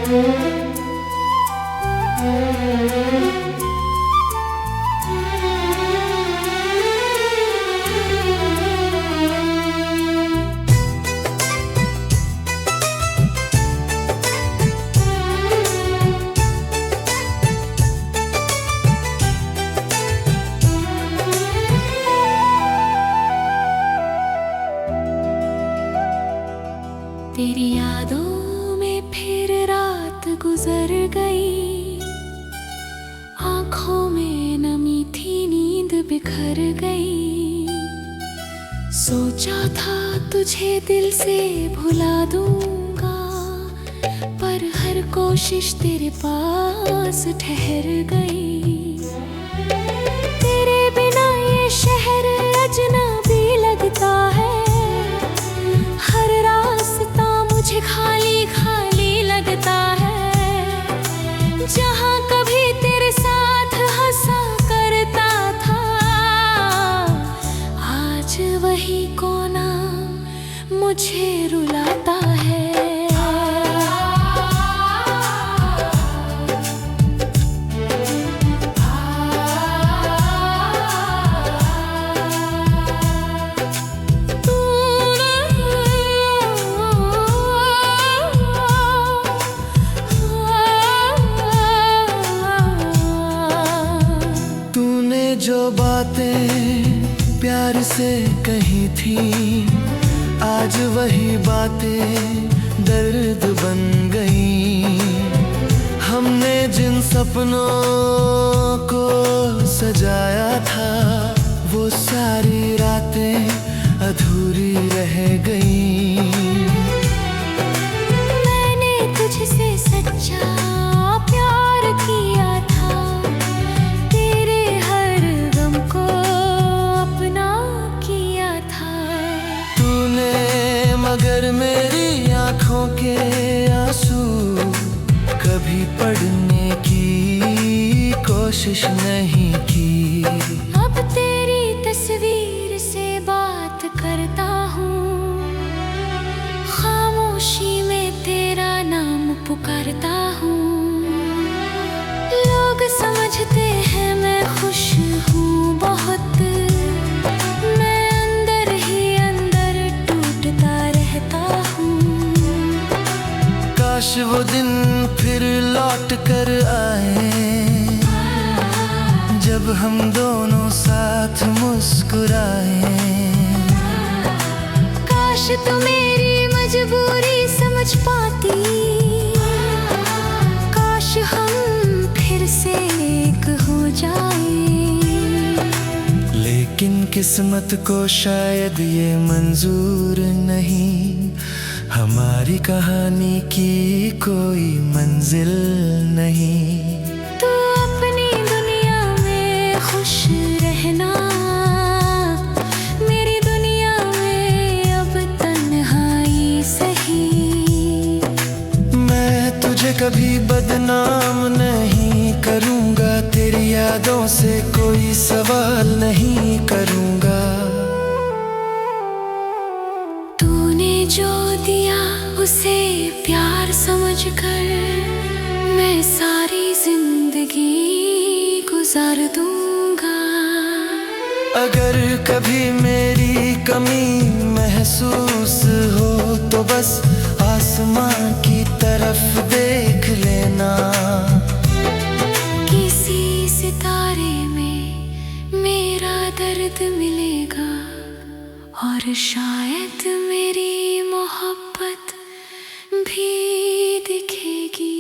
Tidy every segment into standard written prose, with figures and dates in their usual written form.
तेरी यादों में फिर रात गुजर गई, आंखों में नमी थी, नींद बिखर गई। सोचा था तुझे दिल से भुला दूंगा, पर हर कोशिश तेरे पास ठहर गई। तेरे बिना ये शहर अजनबी लगता है, हर रास्ता मुझे खाली खाली लगता है। जहाँ कभी तेरे साथ हंसा करता था, आज वही कोना मुझे रुलाता है। जो बातें प्यार से कही थी, आज वही बातें दर्द बन गई। हमने जिन सपनों को सजाया था, वो सारी रातें अधूरी रह गई। मैंने तुझसे सच्चा प्यार किया था, मगर मेरी आँखों के आंसू कभी पढ़ने की कोशिश नहीं की। अब तेरी तस्वीर से बात करता हूँ, खामोशी में तेरा नाम पुकारता हूँ। लोग समझते हैं मैं खुश हूँ बहुत, काश वो दिन फिर लौट कर आए, जब हम दोनों साथ मुस्कुराए। काश तू मेरी मजबूरी समझ पाती, काश हम फिर से एक हो जाए। लेकिन किस्मत को शायद ये मंजूर नहीं, हमारी कहानी की कोई मंजिल नहीं। तू अपनी दुनिया में खुश रहना, मेरी दुनिया में अब तन्हाई सही। मैं तुझे कभी बदनाम नहीं करूँगा, तेरी यादों से कोई सवाल नहीं करूँगा। जो दिया उसे प्यार समझकर मैं सारी जिंदगी गुजार दूंगा। अगर कभी मेरी कमी महसूस हो, तो बस आसमां की तरफ देख लेना। किसी सितारे में मेरा दर्द मिलेगा, और शायद मेरी मोहब्बत भी दिखेगी।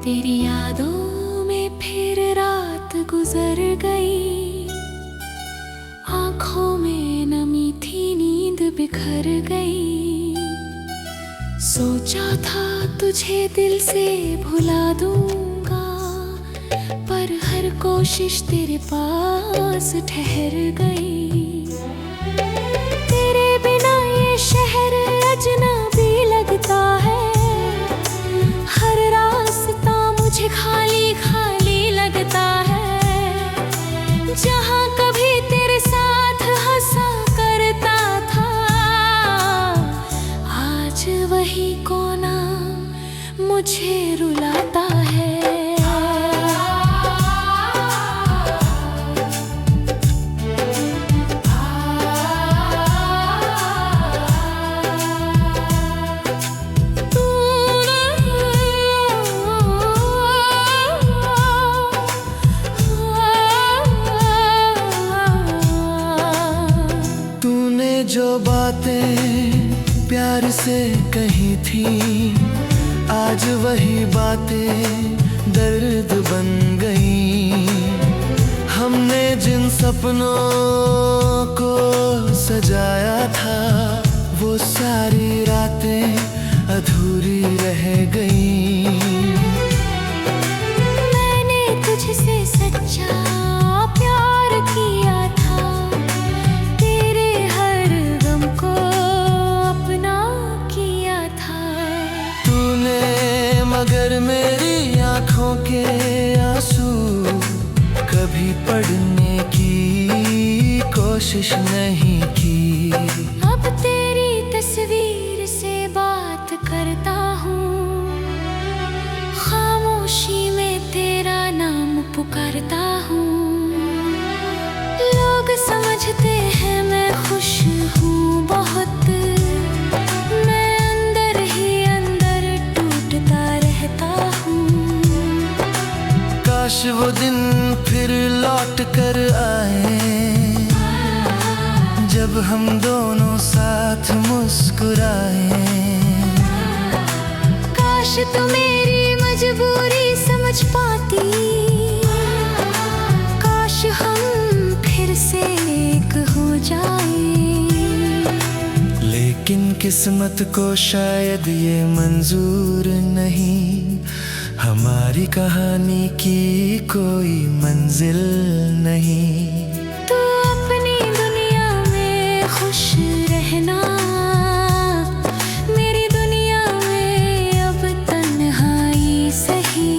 तेरी यादों में फिर रात गुजर गई, आंखों में नमी थी, नींद बिखर गई। सोचा था तुझे दिल से भुला दूंगा, पर हर कोशिश तेरे पास ठहर गई। तेरे बिना ये शहर अजनबी लगता है, हर रास्ता मुझे खाली खाली लगता है। जहाँ कभी तेरे साथ हंसा करता था, आज वही कोना मुझे रुलाता है। जो बातें प्यार से कही थी, आज वही बातें दर्द बन गई। हमने जिन सपनों को सजाया था, वो सारी रातें अधूरी रह गई। मैंने तुझसे सच्चा प्यार किया था, तेरे हर गम को अपना किया था। तूने मगर मेरी आंखों के आंसू कभी पढ़ने की कोशिश नहीं की। अब तेरी तस्वीर से बात करता हूँ, खामोशी में तेरा नाम पुकारता हूँ। लोग समझते हैं मैं खुश हूँ बहुत, मैं अंदर ही अंदर टूटता रहता हूँ। काश वो दिन फिर लौट कर आए, जब हम दोनों साथ मुस्कुराए। काश तू मेरी मजबूरी समझ पाती, काश हम फिर से एक हो जाए। लेकिन किस्मत को शायद ये मंजूर नहीं, हमारी कहानी की कोई मंजिल नहीं। तू अपनी दुनिया में खुश रहना, मेरी दुनिया में अब तन्हाई सही।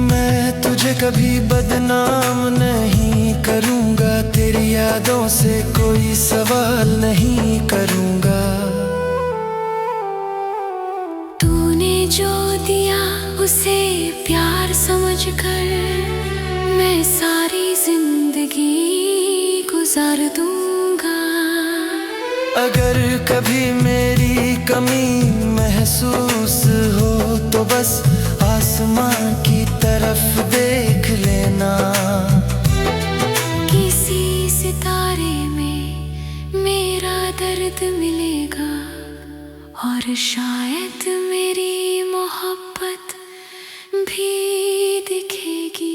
मैं तुझे कभी बदनाम नहीं करूँगा, तेरी यादों से कोई सवाल नहीं करूँगा। तूने जो दिया उसे प्यार समझकर, मैं सारी जिंदगी गुजार दूंगा। अगर कभी मेरी कमी महसूस हो, तो बस आसमां की तरफ देख लेना। किसी सितारे में मेरा दर्द मिलेगा, और शायद मेरी मोहब्बत भी दिखेगी।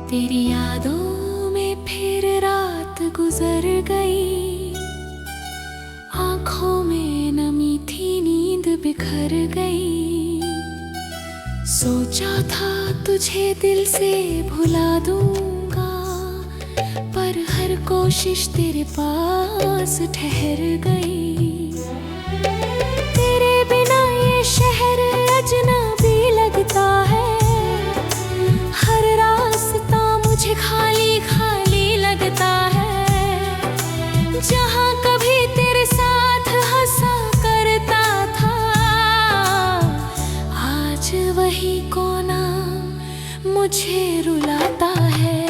तेरी यादों में फिर रात गुजर गई, आँखों में नमी थी, नींद बिखर गई। सोचा था तुझे दिल से भुला दूंगा, पर हर कोशिश तेरे पास ठहर गई। तेरे बिना ये शहर अजनबी लगता है, हर रास्ता मुझे खाली खाली लगता है। जहाँ कभी तेरे साथ हंसा करता था, आज वही कोना मुझे रुलाता है।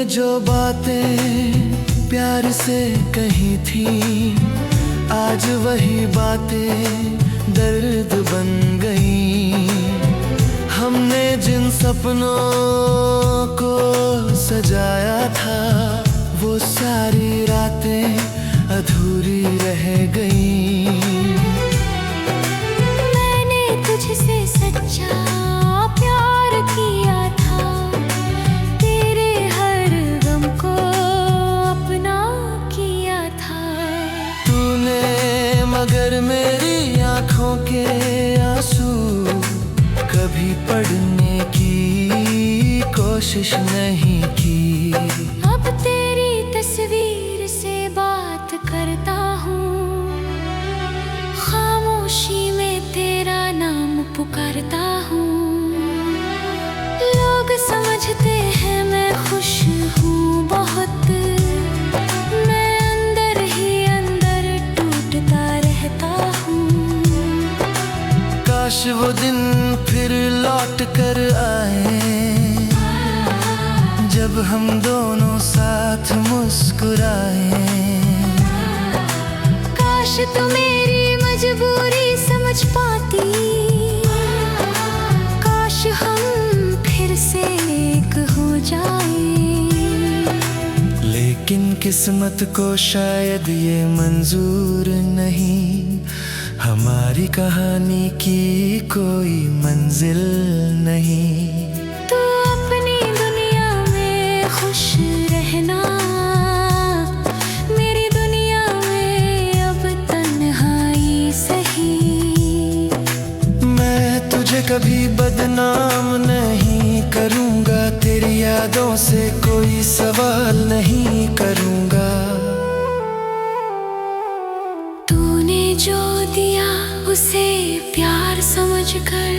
जो बातें प्यार से कही थी, आज वही बातें दर्द बन गई। हमने जिन सपनों को सजाया था, वो सारी रातें अधूरी रह गई। मैंने तुझसे सच्चा प्यार किया था, तेरे हर गम को अपना किया था। तूने मगर मेरी आँखों के आंसू कभी पढ़ने की कोशिश नहीं की। अब तेरी तस्वीर से बात करता हूँ, खामोशी में तेरा नाम पुकारता हूँ। लोग समझते हैं मैं खुश हूँ बहुत, मैं अंदर ही अंदर टूटता रहता हूँ। काश वो दिन फिर लौट कर आए, जब हम दोनों साथ मुस्कुराए। काश तू मेरी मजबूरी समझ पाती, काश हम फिर से एक हो जाए। लेकिन किस्मत को शायद ये मंजूर नहीं, हमारी कहानी की कोई मंजिल नहीं। तू अपनी दुनिया में खुश रहना, मेरी दुनिया में अब तन्हाई सही। मैं तुझे कभी बदनाम नहीं करूँगा, तेरी यादों से कोई सवाल नहीं करूँगा। तूने जो दिया उसे प्यार समझकर,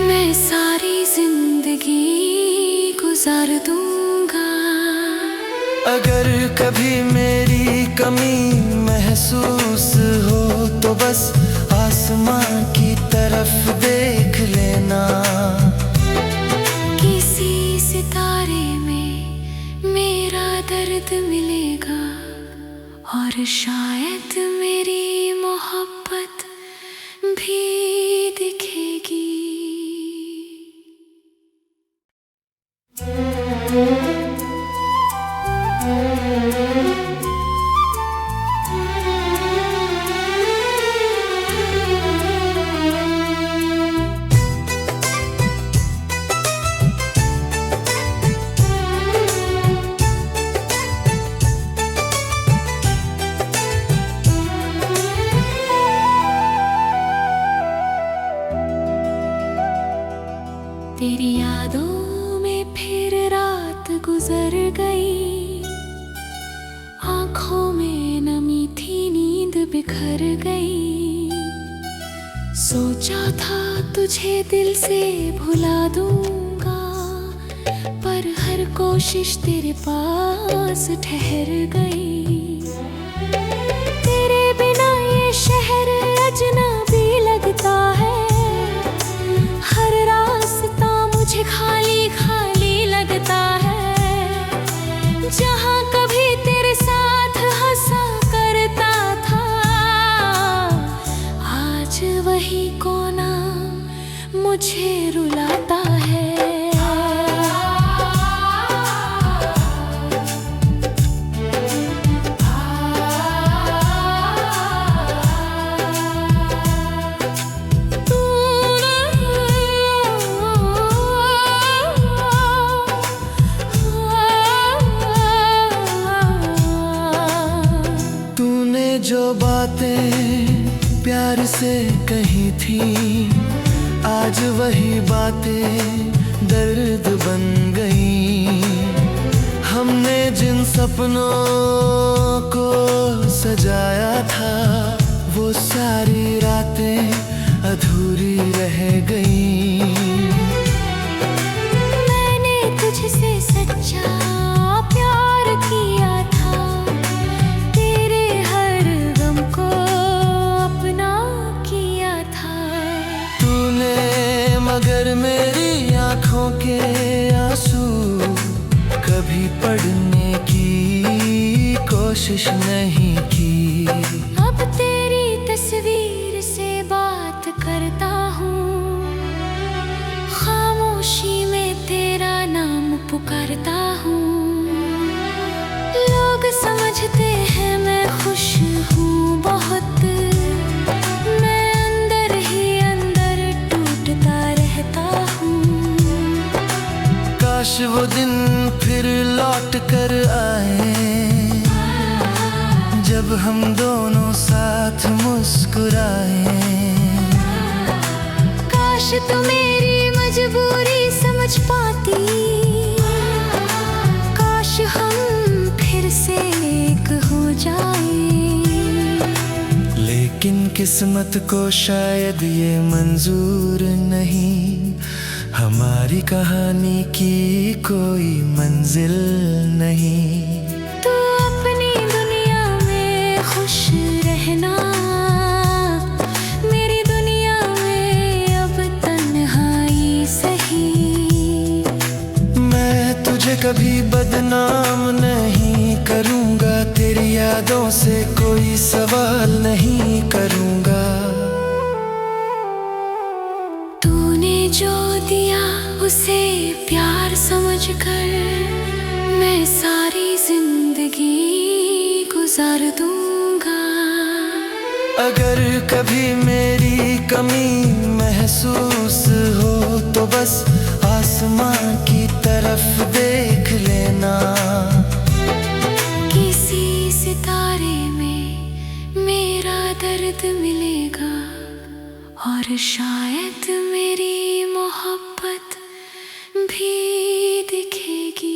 मैं सारी जिंदगी गुजार दूंगा। अगर कभी मेरी कमी महसूस हो, तो बस आसमां की तरफ देख लेना। किसी सितारे में मेरा दर्द मिलेगा, और शायद मेरी मोहब्बत भी दिखेगी। तेरी यादों में फिर रात गुजर गई, आँखों में नमी थी, नींद बिखर गई। सोचा था तुझे दिल से भुला दूंगा, पर हर कोशिश तेरे पास ठहर गई। तेरे बिना ये शहर अजनबी लगता है, हर रास्ता मुझे खाली खाली लगता है। जहाँ कभी तेरे साथ हंसा करता था, आज वही कोना मुझे रुलाता है। जो बातें प्यार से कही थी, आज वही बातें दर्द बन गई। हमने जिन सपनों को सजाया था, वो सारी रातें अधूरी रह गई। मैंने तुझसे सच्चा प्यार किया था, तेरे हर गम को अपना किया था। तूने मगर मेरी आँखों के आंसू कभी कोशिश नहीं की। अब तेरी तस्वीर से बात करता हूँ, खामोशी में तेरा नाम पुकारता हूँ। लोग समझते हैं मैं खुश हूँ बहुत, मैं अंदर ही अंदर टूटता रहता हूँ। काश वो दिन फिर लौट कर आए, जब हम दोनों साथ मुस्कुराए। काश तू मेरी मजबूरी समझ पाती, काश हम फिर से एक हो जाए। लेकिन किस्मत को शायद ये मंजूर नहीं, हमारी कहानी की कोई मंजिल नहीं। तू अपनी दुनिया में खुश रहना, मेरी दुनिया में अब तन्हाई सही। मैं तुझे कभी बदनाम नहीं करूँगा, तेरी यादों से कोई सवाल नहीं करूँगा। तूने जो दिया उसे प्यार समझकर मैं सारी जिंदगी गुजार दूंगा। अगर कभी मेरी कमी महसूस हो तो बस आसमां की तरफ देख लेना। किसी सितारे में मेरा दर्द मिलेगा और शायद मेरी मोहब्बत भी दिखेगी।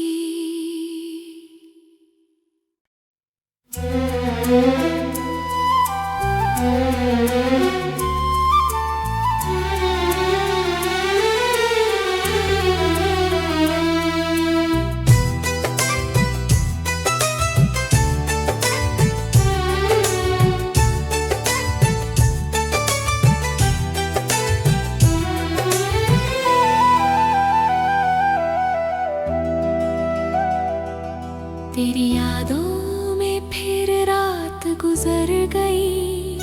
तेरी यादों में फिर रात गुजर गई,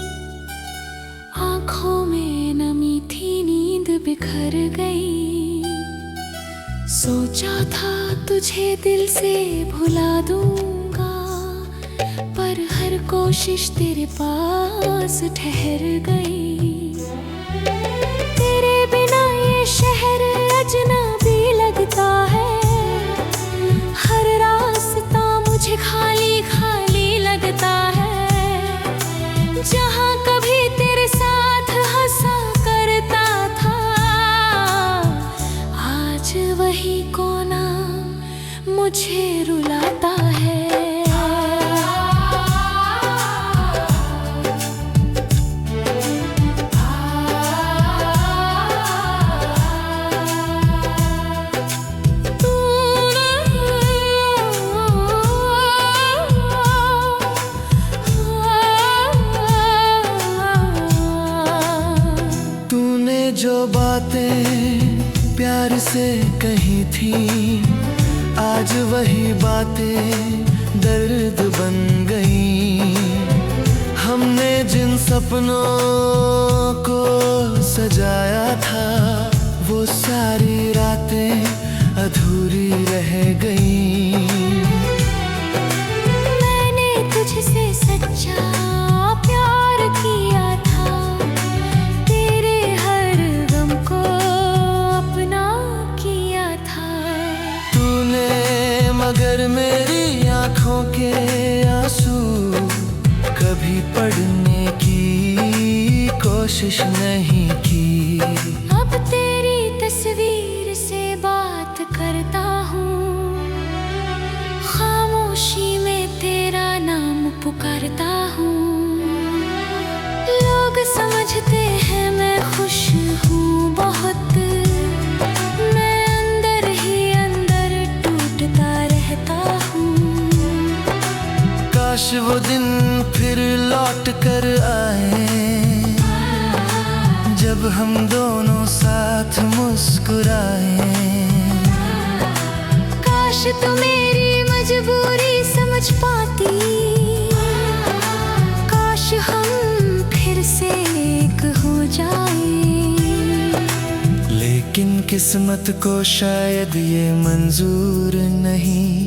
आँखों में नमी थी, नींद बिखर गई। सोचा था तुझे दिल से भुला दूंगा, पर हर कोशिश तेरे पास ठहर गई। तेरे बिना ये शहर अजनबी लगता है, हर रास्ता मुझे खाली खाली लगता है। जहाँ कभी तेरे साथ हंसा करता था, आज वही कोना मुझे रुलाता है। जो बातें प्यार से कही थी, आज वही बातें दर्द बन गई। हमने जिन सपनों को सजाया था, वो सारी रातें अधूरी रह गई। मैंने तुझसे सच्चा प्यार किया था, तेरे हर गम को अपना किया था। तूने मगर मेरी आँखों के आंसू कभी पढ़ने की कोशिश नहीं की। अब तेरी तस्वीर से बात करता हूँ, खामोशी में तेरा नाम पुकारता हूँ। लोग समझते हैं मैं खुश हूँ बहुत, मैं अंदर ही अंदर टूटता रहता हूँ। काश वो दिन फिर लौट कर आए, जब हम दोनों साथ मुस्कुराए। काश तू मेरी मजबूरी समझ पाती, लेकिन किस्मत को शायद ये मंजूर नहीं।